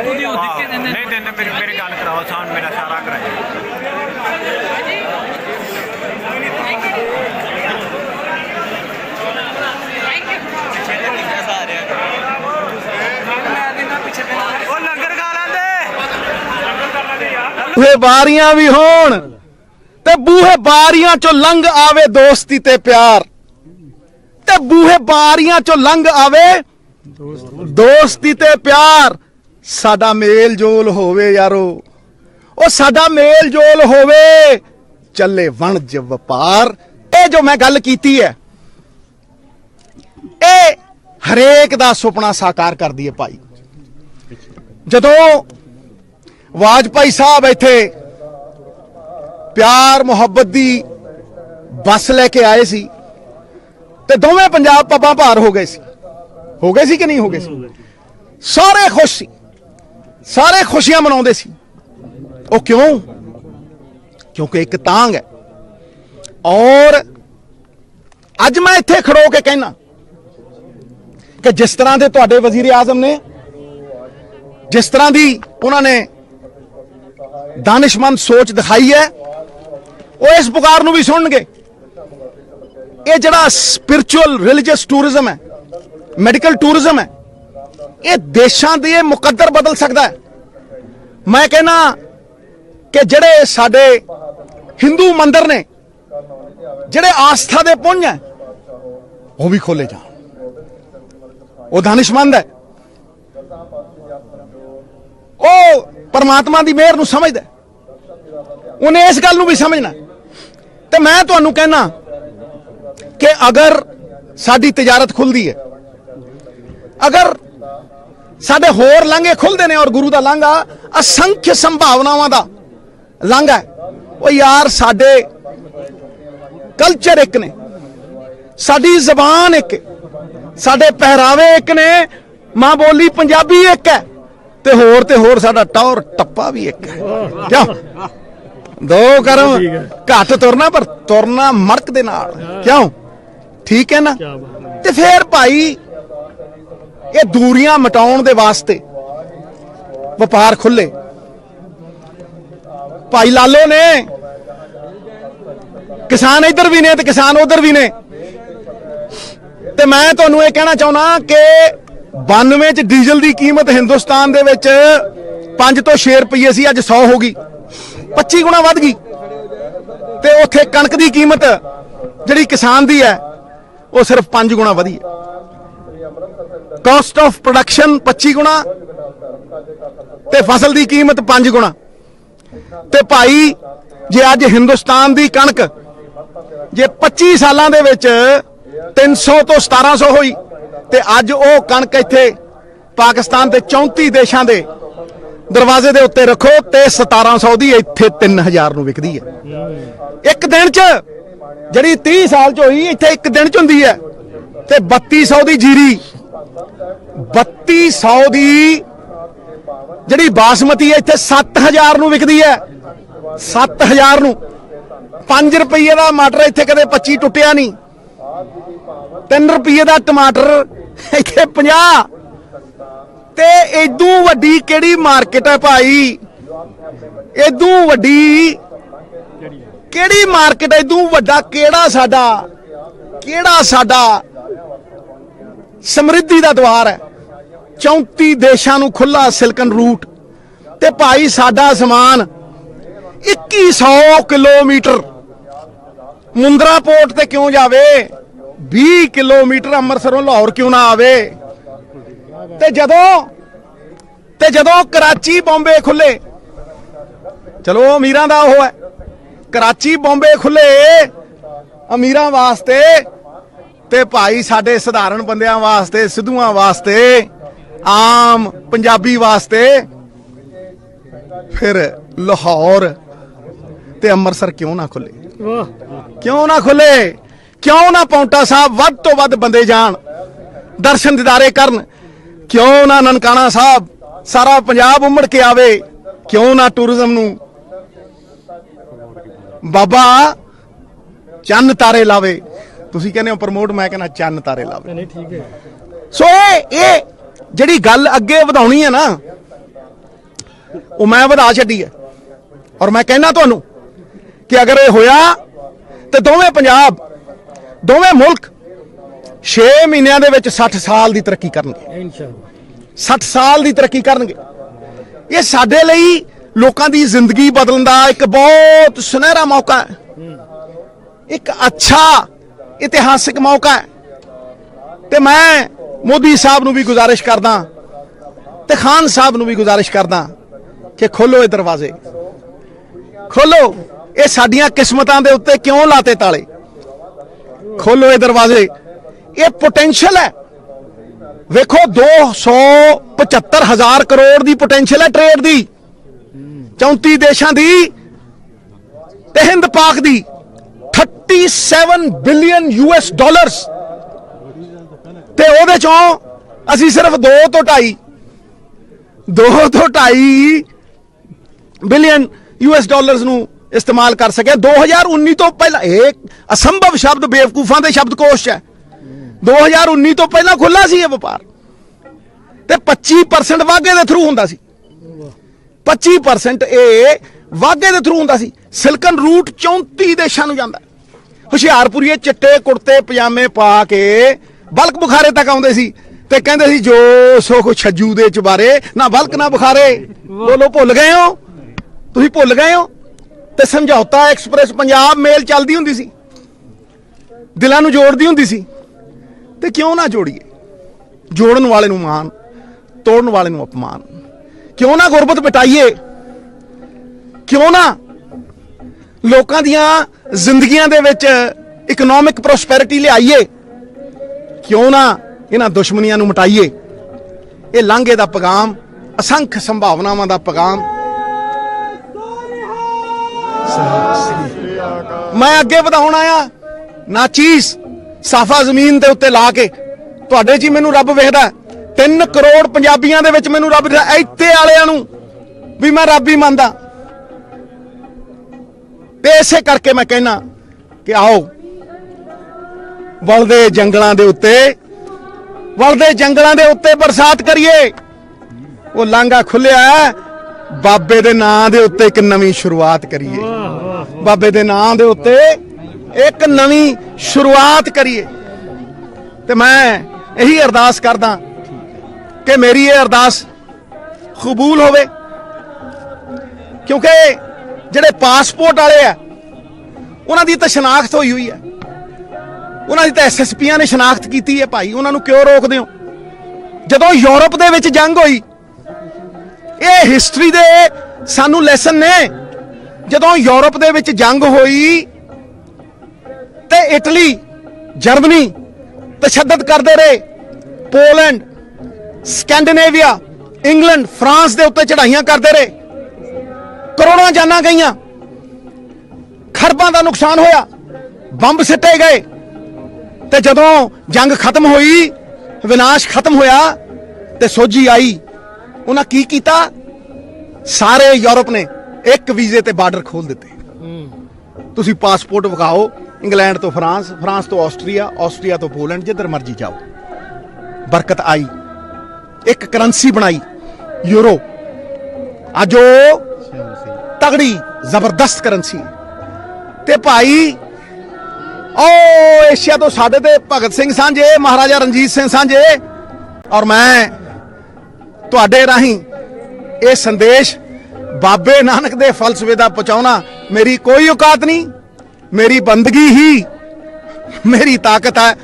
नहीं देने मेरी गल कराओ साउंड मेरा सारा बूहे बारियां भी होण ते बूहे बारियां चो लंघ आवे दोस्ती ते प्यार ते बूहे बारियां चो लंघ आवे दोस्ती ते प्यार साडा मेल जोल होवे यारो ओ साडा मेल जोल होवे चले वणज वपार। ए जो मैं गल कीती है ए हरेक दा सुपना साकार कर दी है भाई। जदों वाजपेयी साहब इत्थे प्यार मुहब्बत दी बस लेके आए सी ते दोवें पंजाब पब्बां भार हो गए सी कि नहीं हो गए सी? सारे खुश सी, सारे खुशियां मनाउंदे सी। ओ क्यों? क्योंकि एक तांग है। और अज मैं इत्थे खड़ो के कहना कि जिस तरह के तुहाडे वजीर आजम ने, जिस तरह की उन्होंने दानिशमंद सोच दिखाई है, वो इस पुकार नूं भी सुनणगे। ये जिहड़ा स्पिरिचुअल रिलीजियस टूरिज्म है, मेडिकल टूरिज्म है, ये देशां दे मुकद्दर बदल सकता है। मैं कहना कि जिहड़े साडे हिंदू मंदिर ने, जिहड़े आस्था दे पुंज है, वो भी खोले जाण। वो दानिशमंद है, वो परमात्मा की मेहर नूं समझदा, उन्हें इस गल नूं भी समझना। तो मैं तुहानूं कहना कि अगर साडी तिजारत खुलदी है, अगर साडे होर लांघे खुलदे ने, और गुरु दा लांघा असंख्य संभावनावां दा लांघा है। वो यार साडे कल्चर एक ने, साडी जबान एक है, साडे पहरावे एक ने, मां बोली पंजाबी एक है, ते होर साडा टौर टप्पा भी एक है। क्यों? दो करम घट तुरना पर तुरना मड़क दे नाल। क्यों? ठीक है ना? ते फिर भाई ये दूरियां मिटाउण दे वास्ते व्यापार खुले। भाई लालो ने किसान इधर भी ने ते किसान उधर भी ने। ते मैं तुहानूं ये कहना चाहुंदा कि 92 च डीजल की कीमत हिंदुस्तान दे विच 5 तो 6 रुपये सी, अज 100 हो गई, 25 गुणा वध गई। ते उत्थे कणक की कीमत जिहड़ी किसान दी है वो सिर्फ 5 गुणा वधी है। कॉस्ट ऑफ प्रोडक्शन 25 गुणा ते फसल की कीमत 5 गुणा। ते भाई जे अज हिंदुस्तान की कणक जे 25 सालां दे विच 300 तो 1700 हुई, ते अज वो कणक इत्थे पाकिस्तान के 34 देशों के दरवाजे दे उत्ते रखो ते 1700 दी इत्थे 3000 नूं विकदी है। एक दिन च जिहड़ी 30 साल च होई इत्थे एक दिन च हुंदी है। ते 3200 दी जीरी, 3200 दी जिहड़ी बासमती है इत्थे 7000 नूं विकदी है। 7000 नूं 5 रुपये का मटर इत्थे कदे 25 टुटिया नहीं। 3 रुपये का टमाटर इत्थे 50। ते इदू वड्डी केड़ी मार्केट है भाई? इदू वड्डी केड़ी मार्केट है? इदू वड्डा केड़ा साडा समृद्धि का द्वार है? 34 देशों नूं खुला सिल्कन रूट। ते भाई साडा समान 2100 किलोमीटर मुंद्रा पोर्ट ते क्यों जावे? 20 किलोमीटर अमृतसरों लाहौर क्यों ना आवे? ते जदों कराची बॉम्बे खुले, चलो अमीरां दा ओह है, कराची बॉम्बे खुले अमीरां वास्ते, ते भाई साडे सधारण बंदियां वास्ते, सिद्धूआं वास्ते, आम पंजाबी वास्ते फिर लाहौर ते अमृतसर क्यों ना खुले? क्यों ना खुले? क्यों ना पौंटा साहब वध तो वध बंदे जान, दर्शन दीदारे करन? क्यों ना ननकाना साहब सारा पंजाब उमड़ के आवे? क्यों ना टूरिज्म नूं बाबा चन्न तारे लावे? तुसीं कहने हो प्रमोट, मैं कहना चन्न तारे लावे। सो ये जिहड़ी गल अगे वधाउणी है ना, ਉਹ ਮੈਂ ਵਧਾ ਛੱਡੀ ਹੈ। ਔਰ ਮੈਂ ਕਹਿਣਾ ਤੁਹਾਨੂੰ ਕਿ ਅਗਰ ਇਹ ਹੋਇਆ ਤੇ ਦੋਵੇਂ ਪੰਜਾਬ, ਦੋਵੇਂ ਮੁਲਕ 6 ਮਹੀਨਿਆਂ ਦੇ ਵਿੱਚ 60 ਸਾਲ ਦੀ ਤਰੱਕੀ ਕਰਨਗੇ। 60 ਸਾਲ ਦੀ ਤਰੱਕੀ ਕਰਨਗੇ। ਇਹ ਸਾਡੇ ਲਈ ਲੋਕਾਂ ਦੀ ਜ਼ਿੰਦਗੀ ਬਦਲਣ ਦਾ ਇੱਕ ਬਹੁਤ ਸੁਨਹਿਰਾ ਮੌਕਾ ਹੈ, ਇੱਕ ਅੱਛਾ ਇਤਿਹਾਸਿਕ ਮੌਕਾ ਹੈ। ਤੇ ਮੈਂ ਮੋਦੀ ਸਾਹਿਬ ਨੂੰ ਵੀ ਗੁਜ਼ਾਰਿਸ਼ ਕਰਦਾ ਤੇ ਖਾਨ ਸਾਹਿਬ ਨੂੰ ਵੀ ਗੁਜ਼ਾਰਿਸ਼ ਕਰਦਾ ਕਿ ਖੋਲੋ ਇਹ ਦਰਵਾਜ਼ੇ, ਖੋਲੋ। ਇਹ ਸਾਡੀਆਂ ਕਿਸਮਤਾਂ ਦੇ ਉੱਤੇ ਕਿਉਂ ਲਾਤੇ ਤਾਲੇ? ਖੋਲੋ ਇਹ ਦਰਵਾਜ਼ੇ। ਇਹ ਪੋਟੈਂਸ਼ੀਅਲ ਹੈ। ਵੇਖੋ 275,000 ਕਰੋੜ ਦੀ ਪੋਟੈਂਸ਼ੀਅਲ ਹੈ ਟ੍ਰੇਡ ਦੀ, 34 ਦੇਸ਼ਾਂ ਦੀ ਤੇ ਹਿੰਦ ਪਾਕ ਦੀ 37 ਬਿਲੀਅਨ US ਡਾਲਰਸ, ਤੇ ਉਹਦੇ ਚੋਂ ਅਸੀਂ ਸਿਰਫ 2 ਤੋਂ 2.5 ਬਿਲੀਅਨ US ਡਾਲਰਸ ਨੂੰ ਇਸਤੇਮਾਲ ਕਰ ਸਕਿਆ। 2019 ਤੋਂ ਪਹਿਲਾਂ, ਇਹ ਅਸੰਭਵ ਸ਼ਬਦ ਬੇਵਕੂਫਾਂ ਦੇ ਸ਼ਬਦਕੋਸ਼ 'ਚ ਹੈ। 2019 ਤੋਂ ਪਹਿਲਾਂ ਖੁੱਲਾ ਸੀ ਇਹ ਵਪਾਰ ਤੇ 25% ਵਾਧੇ ਦੇ ਥਰੂ ਹੁੰਦਾ ਸੀ। 25% ਇਹ ਵਾਧੇ ਦੇ ਥਰੂ ਹੁੰਦਾ ਸੀ। ਸਿਲਕਨ ਰੂਟ 34 ਦੇਸ਼ਾਂ ਨੂੰ ਜਾਂਦਾ। ਹੁਸ਼ਿਆਰਪੁਰੀਏ ਚਿੱਟੇ ਕੁੜਤੇ ਪਜਾਮੇ ਪਾ ਕੇ ਬਲਕ ਬੁਖਾਰੇ ਤੱਕ ਆਉਂਦੇ ਸੀ ਤੇ ਕਹਿੰਦੇ ਸੀ ਜੋ ਸੁਖ ਛੱਜੂ ਦੇ ਚੁਬਾਰੇ, ਨਾ ਬਲਕ ਨਾ ਬੁਖਾਰੇ। ਬੋਲੋ, ਭੁੱਲ ਗਏ ਹੋ? ਤੁਸੀਂ ਭੁੱਲ ਗਏ ਹੋ? ਤੇ ਸਮਝੌਤਾ ਐਕਸਪ੍ਰੈਸ ਪੰਜਾਬ ਮੇਲ ਚੱਲਦੀ ਹੁੰਦੀ ਸੀ, ਦਿਲਾਂ ਨੂੰ ਜੋੜਦੀ ਹੁੰਦੀ ਸੀ। ਤੇ ਕਿਉਂ ਨਾ ਜੋੜੀਏ? ਜੋੜਨ ਵਾਲੇ ਨੂੰ ਮਾਣ, ਤੋੜਨ ਵਾਲੇ ਨੂੰ ਅਪਮਾਨ। ਕਿਉਂ ਨਾ ਗੁਰਬਤ ਮਿਟਾਈਏ? ਕਿਉਂ ਨਾ ਲੋਕਾਂ ਦੀਆਂ ਜ਼ਿੰਦਗੀਆਂ ਦੇ ਵਿੱਚ ਇਕਨੋਮਿਕ ਪ੍ਰੋਸਪੈਰਿਟੀ ਲਿਆਈਏ? ਕਿਉਂ ਨਾ ਇਹਨਾਂ ਦੁਸ਼ਮਣੀਆਂ ਨੂੰ ਮਿਟਾਈਏ? ਇਹ ਲਾਂਘੇ ਦਾ ਪੈਗਾਮ, ਅਸੰਖ ਸੰਭਾਵਨਾਵਾਂ ਦਾ ਪੈਗਾਮ ਮੈਂ ਅੱਗੇ ਵਧਾਉਣ ਆਇਆ। ਨਾ ਚੀਜ਼ ਸਾਫਾ ਜ਼ਮੀਨ ਦੇ ਉੱਤੇ ਲਾ ਕੇ ਤੁਹਾਡੇ 'ਚ ਹੀ ਮੈਨੂੰ ਰੱਬ ਵੇਖਦਾ। 3 ਕਰੋੜ ਪੰਜਾਬੀਆਂ ਦੇ ਵਿੱਚ ਮੈਨੂੰ ਰੱਬ ਦਿਖਦਾ। ਇੱਥੇ ਵਾਲਿਆਂ ਨੂੰ ਵੀ ਮੈਂ ਰੱਬ ਹੀ ਮੰਨਦਾ। ਤੇ ਇਸੇ ਕਰਕੇ ਮੈਂ ਕਹਿਣਾ ਕਿ ਆਓ ਵਲਦੇ ਜੰਗਲਾਂ ਦੇ ਉੱਤੇ ਬਰਸਾਤ ਕਰੀਏ। ਉਹ ਲਾਂਘਾ ਖੁੱਲਿਆ, ਬਾਬੇ ਦੇ ਨਾਂ ਦੇ ਉੱਤੇ ਇੱਕ ਨਵੀਂ ਸ਼ੁਰੂਆਤ ਕਰੀਏ। ਬਾਬੇ ਦੇ ਨਾਂ ਦੇ ਉੱਤੇ ਇੱਕ ਨਵੀਂ ਸ਼ੁਰੂਆਤ ਕਰੀਏ। ਤੇ ਮੈਂ ਇਹੀ ਅਰਦਾਸ ਕਰਦਾ ਕਿ ਮੇਰੀ ਇਹ ਅਰਦਾਸ ਕਬੂਲ ਹੋਵੇ, ਕਿਉਂਕਿ ਜਿਹੜੇ ਪਾਸਪੋਰਟ ਵਾਲੇ ਆ ਉਹਨਾਂ ਦੀ ਤਾਂ ਸ਼ਨਾਖਤ ਹੋਈ ਹੈ, ਉਹਨਾਂ ਦੀ ਤਾਂ SSPਆਂ ਨੇ ਸ਼ਨਾਖਤ ਕੀਤੀ ਹੈ। ਭਾਈ ਉਹਨਾਂ ਨੂੰ ਕਿਉਂ ਰੋਕਦੇ ਹੋ? ਜਦੋਂ ਯੂਰਪ ਦੇ ਵਿੱਚ ਜੰਗ ਹੋਈ, ਇਹ ਹਿਸਟਰੀ ਦੇ ਸਾਨੂੰ ਲੈਸਨ ਨੇ। ਜਦੋਂ ਯੂਰਪ ਦੇ ਵਿੱਚ ਜੰਗ ਹੋਈ ਤੇ ਇਟਲੀ, ਜਰਮਨੀ ਤਸ਼ੱਦਦ ਕਰਦੇ ਰਹੇ। ਪੋਲੈਂਡ, ਸਕੈਂਡੀਨੇਵੀਆ, ਇੰਗਲੈਂਡ, ਫਰਾਂਸ ਦੇ ਉੱਤੇ ਚੜ੍ਹਾਈਆਂ ਕਰਦੇ ਰਹੇ। ਕਰੋੜਾਂ ਜਾਨਾਂ ਗਈਆਂ, ਖਰਬਾਂ ਦਾ ਨੁਕਸਾਨ ਹੋਇਆ, ਬੰਬ ਸਿੱਟੇ ਗਏ। ਤੇ ਜਦੋਂ ਜੰਗ ਖਤਮ ਹੋਈ, ਵਿਨਾਸ਼ ਖਤਮ ਹੋਇਆ ਤੇ ਸੋਝੀ ਆਈ, ਉਹਨਾਂ ਕੀ ਕੀਤਾ? ਸਾਰੇ ਯੂਰਪ ਨੇ ਇੱਕ ਵੀਜ਼ੇ ਤੇ ਬਾਰਡਰ ਖੋਲ ਦਿੱਤੇ। ਤੁਸੀਂ ਪਾਸਪੋਰਟ ਵਿਖਾਓ, ਇੰਗਲੈਂਡ ਤੋਂ ਫਰਾਂਸ, ਫਰਾਂਸ ਤੋਂ ਆਸਟਰੀਆ, ਆਸਟਰੀਆ ਤੋਂ ਪੋਲੈਂਡ, ਜਿੱਧਰ ਮਰਜ਼ੀ ਜਾਓ। ਬਰਕਤ ਆਈ, ਇੱਕ ਕਰੰਸੀ ਬਣਾਈ ਯੂਰੋ। ਅੱਜ ਉਹ ਤਗੜੀ ਜ਼ਬਰਦਸਤ ਕਰੰਸੀ। ਤੇ ਭਾਈ ਉਹ ਏਸ਼ੀਆ ਤੋਂ ਸਾਡੇ ਤੇ ਭਗਤ ਸਿੰਘ ਸਾਂਝੇ, ਮਹਾਰਾਜਾ ਰਣਜੀਤ ਸਿੰਘ ਸਾਂਝੇ। ਔਰ ਮੈਂ ਤੁਹਾਡੇ ਰਾਹੀਂ ਇਹ ਸੰਦੇਸ਼ ਬਾਬੇ ਨਾਨਕ ਦੇ ਫਲਸਫੇ ਦਾ ਪਹੁੰਚਾਉਣਾ ਮੇਰੀ ਕੋਈ ਔਕਾਤ ਨਹੀਂ, ਮੇਰੀ ਬੰਦਗੀ ਹੀ ਮੇਰੀ ਤਾਕਤ ਹੈ।